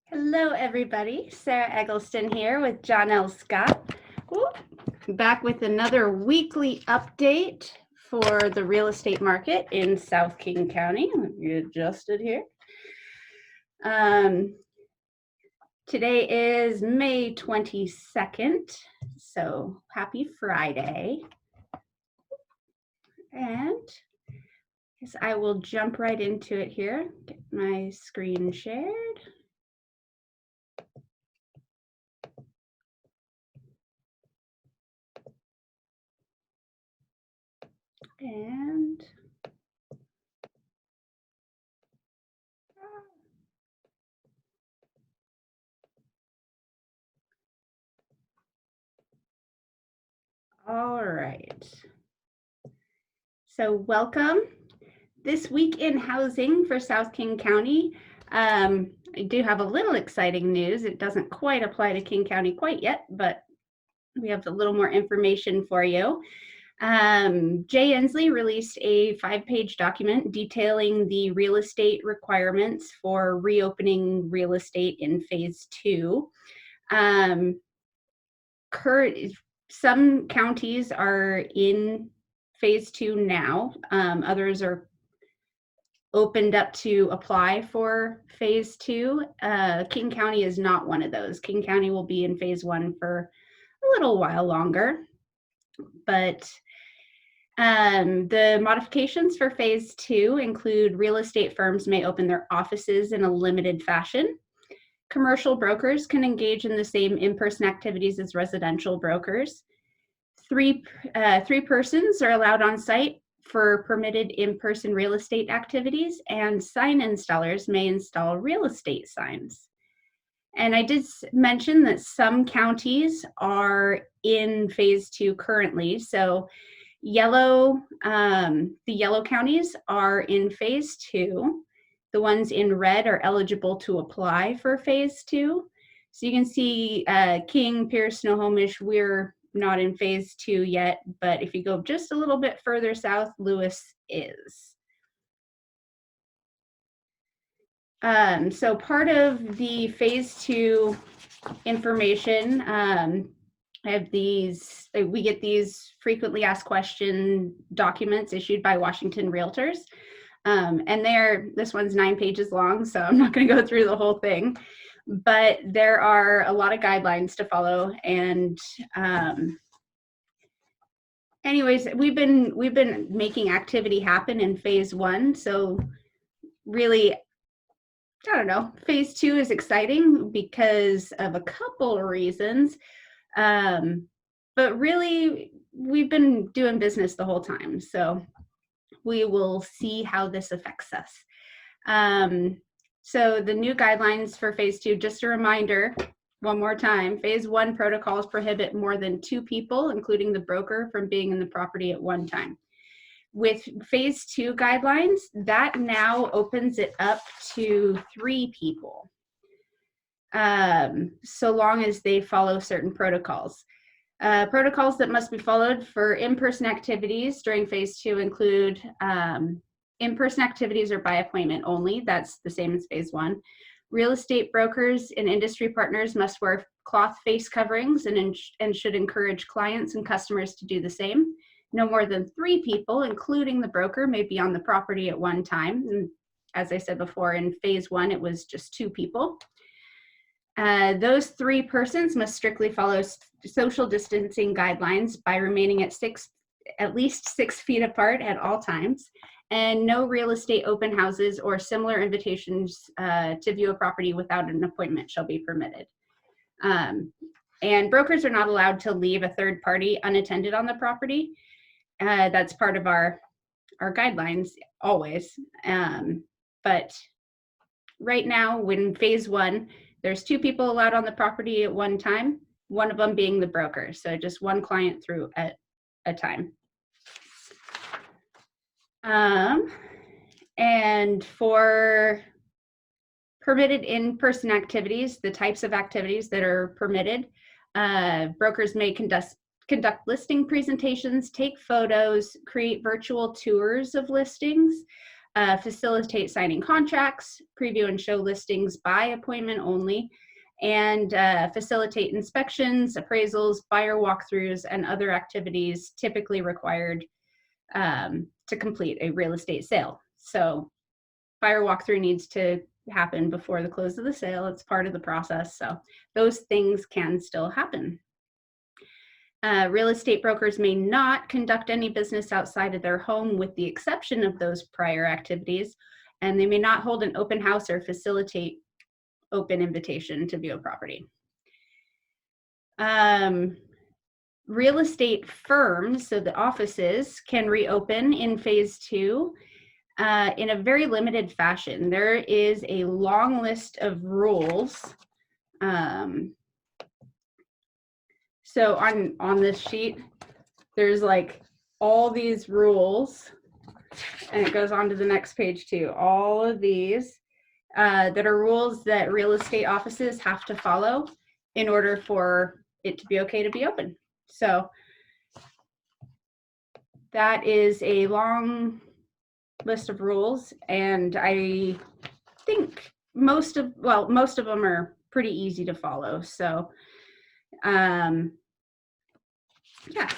Hello, everybody. Sarah Eggleston here with John L. Scott. Back with another weekly update for the real estate market in South King County. Let me adjust it here. Today is May 22nd, so happy Friday. And I guess I will jump right into it here. Get my screen shared. And all right. So welcome. This week in housing for South King County, I do have a little exciting news. It doesn't quite apply to King County quite yet, but we have a little more information for you. Jay Inslee released a 5-page document detailing the real estate requirements for reopening real estate in phase 2. Some counties are in phase 2 now. Others are opened up to apply for phase 2. King County is not one of those. King County will be in phase 1 for a little while longer. But the modifications for phase 2 include real estate firms may open their offices in a limited fashion. Commercial brokers can engage in the same in-person activities as residential brokers. Three persons are allowed on site for permitted in-person real estate activities, and sign installers may install real estate signs. And I did mention that some counties are in phase 2 currently. So the yellow counties are in phase 2. The ones in red are eligible to apply for phase 2. So you can see King, Pierce, Snohomish, we're not in phase 2 yet, but if you go just a little bit further south, Lewis is. So part of the phase 2 information, I have these, we get these frequently asked question documents issued by Washington Realtors. And this one's 9 pages long, so I'm not going to go through the whole thing, but there are a lot of guidelines to follow. And anyways, we've been making activity happen in phase 1. So really, I don't know, phase 2 is exciting because of a couple of reasons. But really, we've been doing business the whole time. So we will see how this affects us. So the new guidelines for phase 2, just a reminder, one more time, phase 1 protocols prohibit more than 2 people, including the broker, from being in the property at one time. With phase 2 guidelines, that now opens it up to 3 people, so long as they follow certain protocols. Protocols that must be followed for in-person activities during phase 2 include in-person activities are by appointment only. That's the same as phase 1. Real estate brokers and industry partners must wear cloth face coverings and should encourage clients and customers to do the same. No more than 3 people, including the broker, may be on the property at one time. And as I said before, in phase 1, it was just 2 people. Those 3 persons must strictly follow social distancing guidelines by remaining at least 6 feet apart at all times. And no real estate open houses or similar invitations to view a property without an appointment shall be permitted. And brokers are not allowed to leave a third party unattended on the property. That's part of our guidelines always. But right now, when phase 1, there's 2 people allowed on the property at one time, one of them being the broker. So just one client through at a time. And for permitted in-person activities, the types of activities that are permitted, brokers may conduct listing presentations, take photos, create virtual tours of listings, facilitate signing contracts, preview and show listings by appointment only, and facilitate inspections, appraisals, buyer walkthroughs, and other activities typically required to complete a real estate sale. So buyer walkthrough needs to happen before the close of the sale. It's part of the process. So those things can still happen. Real estate brokers may not conduct any business outside of their home with the exception of those prior activities, and they may not hold an open house or facilitate open invitation to view a property. Real estate firms, so the offices, can reopen in phase 2 in a very limited fashion. There is a long list of rules. So on this sheet, there's like all these rules, and it goes on to the next page too. All of these that are rules that real estate offices have to follow in order for it to be okay to be open. So that is a long list of rules, and I think most of them are pretty easy to follow. So yeah.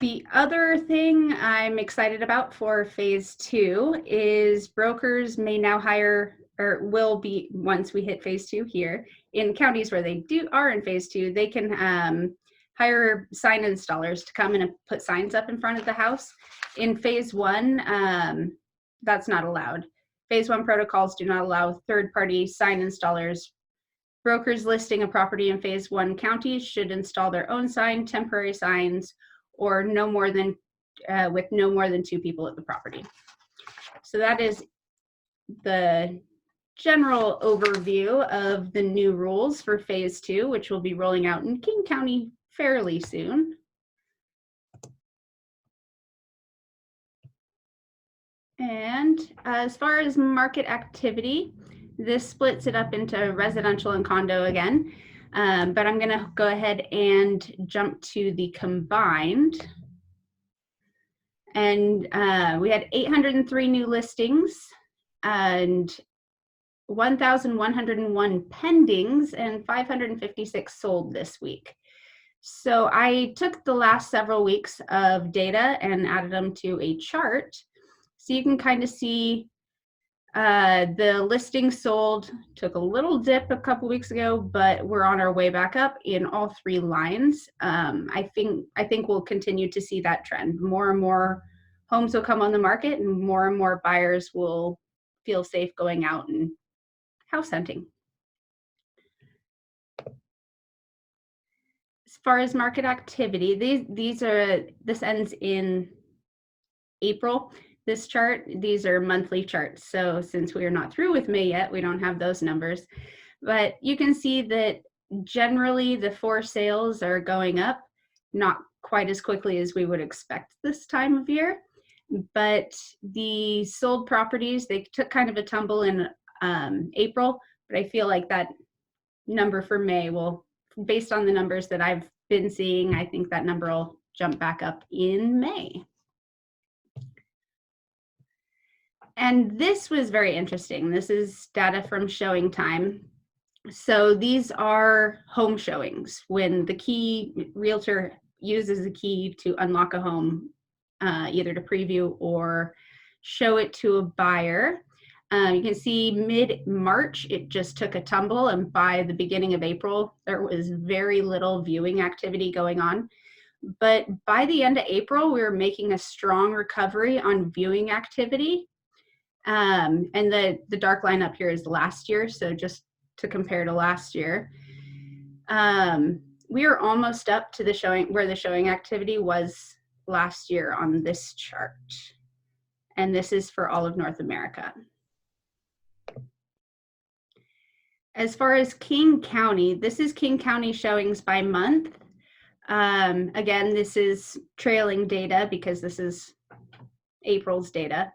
The other thing I'm excited about for phase 2 is brokers may now hire, or will be once we hit phase 2 here, in counties where they are in phase 2, they can hire sign installers to come in and put signs up in front of the house. In phase 1, that's not allowed. Phase 1 protocols do not allow third-party sign installers. Brokers listing a property in phase 1 counties should install their own sign, temporary signs, or no more than with no more than 2 people at the property. So that is the general overview of the new rules for phase 2, which will be rolling out in King County fairly soon. And as far as market activity, this splits it up into residential and condo again, but I'm going to go ahead and jump to the combined. And we had 803 new listings and 1,101 pendings and 556 sold this week. So I took the last several weeks of data and added them to a chart. So you can kind of see the listings sold took a little dip a couple weeks ago, but we're on our way back up in all 3 lines. I think we'll continue to see that trend. More and more homes will come on the market, and more buyers will feel safe going out and house hunting. As far as market activity, this ends in April. This chart, these are monthly charts. So since we are not through with May yet, we don't have those numbers. But you can see that generally the for sales are going up, not quite as quickly as we would expect this time of year. But the sold properties, they took kind of a tumble in April, but I feel like that number for May will, based on the numbers that I've been seeing, I think that number will jump back up in May. And this was very interesting. This is data from Showing Time. So these are home showings when the key realtor uses a key to unlock a home, either to preview or show it to a buyer. You can see mid-March, it just took a tumble, and by the beginning of April, there was very little viewing activity going on. But by the end of April, we were making a strong recovery on viewing activity. And the dark line up here is last year, so just to compare to last year. We are almost up to the showing where the showing activity was last year on this chart. And this is for all of North America. As far as King County, this is King County showings by month. Again, this is trailing data because this is April's data.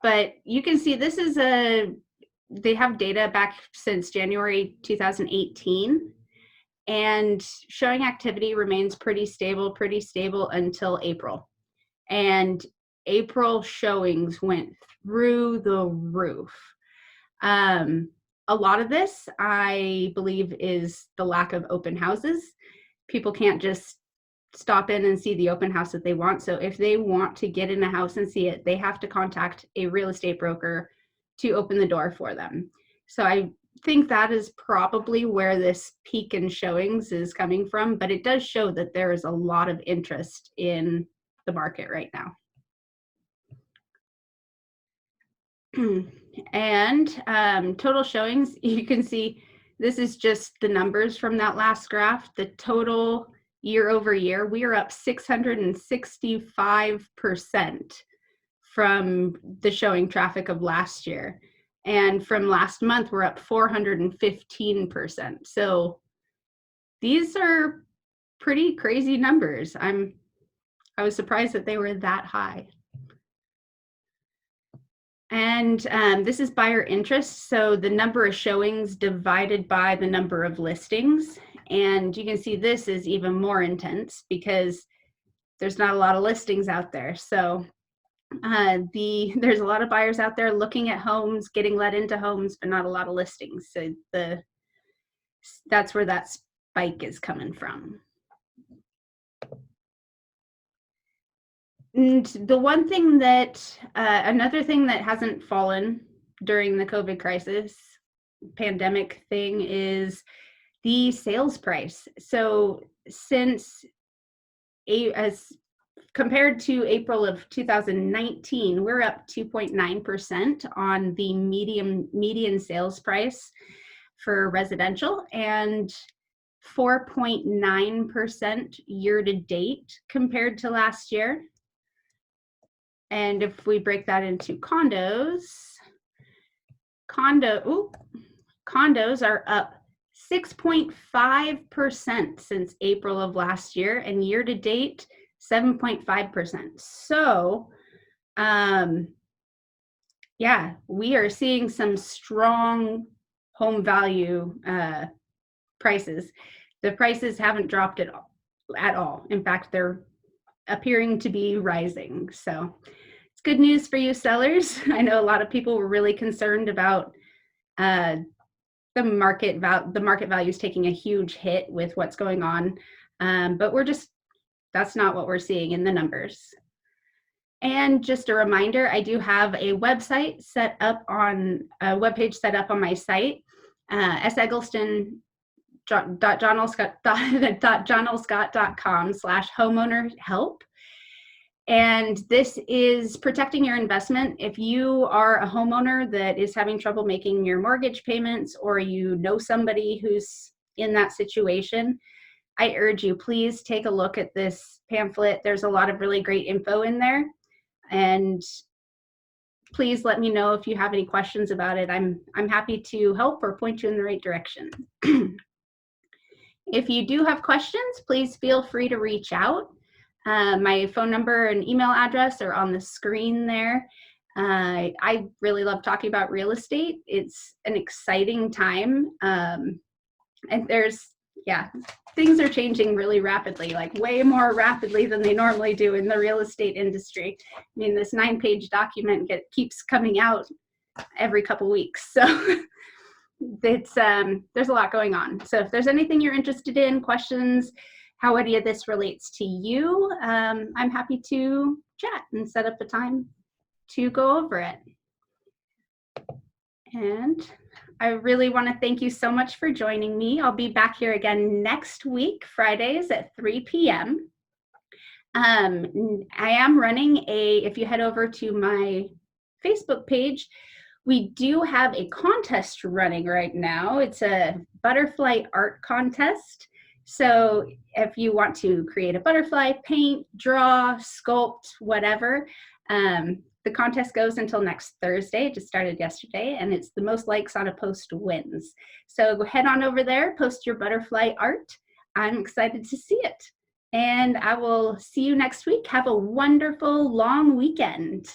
But you can see this is they have data back since January 2018. And showing activity remains pretty stable until April. And April showings went through the roof. A lot of this, I believe, is the lack of open houses. People can't just stop in and see the open house that they want. So if they want to get in a house and see it, they have to contact a real estate broker to open the door for them. So I think that is probably where this peak in showings is coming from, but it does show that there is a lot of interest in the market right now. And total showings, you can see this is just the numbers from that last graph. The total year over year, we are up 665% from the showing traffic of last year. And from last month, we're up 415%. So these are pretty crazy numbers. I was surprised that they were that high. And this is buyer interest. So the number of showings divided by the number of listings. And you can see this is even more intense because there's not a lot of listings out there. So there's a lot of buyers out there looking at homes, getting let into homes, but not a lot of listings. So that's where that spike is coming from. And the one thing that, another thing that hasn't fallen during the COVID crisis, pandemic thing, is the sales price. So since, as compared to April of 2019, we're up 2.9% on the median sales price for residential, and 4.9% year to date compared to last year. And if we break that into condos, condos are up 6.5% since April of last year, and year to date, 7.5%. So, yeah, we are seeing some strong home value prices. The prices haven't dropped at all. In fact, they're appearing to be rising. So it's good news for you sellers. I know a lot of people were really concerned about the market values taking a huge hit with what's going on, but that's not what we're seeing in the numbers. And just a reminder, I do have a website set up on a webpage set up on my site, johnelscott.com/homeowner-help. And this is protecting your investment. If you are a homeowner that is having trouble making your mortgage payments, or you know somebody who's in that situation, I urge you, please take a look at this pamphlet. There's a lot of really great info in there. And please let me know if you have any questions about it. I'm happy to help or point you in the right direction. If you do have questions, please feel free to reach out. My phone number and email address are on the screen there. I really love talking about real estate. It's an exciting time. And things are changing really rapidly, like way more rapidly than they normally do in the real estate industry. I mean, this 9-page document keeps coming out every couple weeks. So it's there's a lot going on. So if there's anything you're interested in, questions, how any of this relates to you, I'm happy to chat and set up a time to go over it. And I really want to thank you so much for joining me. I'll be back here again next week, Fridays at 3 p.m. I am running if you head over to my Facebook page, we do have a contest running right now. It's a butterfly art contest. So if you want to create a butterfly, paint, draw, sculpt, whatever, the contest goes until next Thursday. It just started yesterday, and it's the most likes on a post wins. So head on over there, post your butterfly art. I'm excited to see it. And I will see you next week. Have a wonderful long weekend.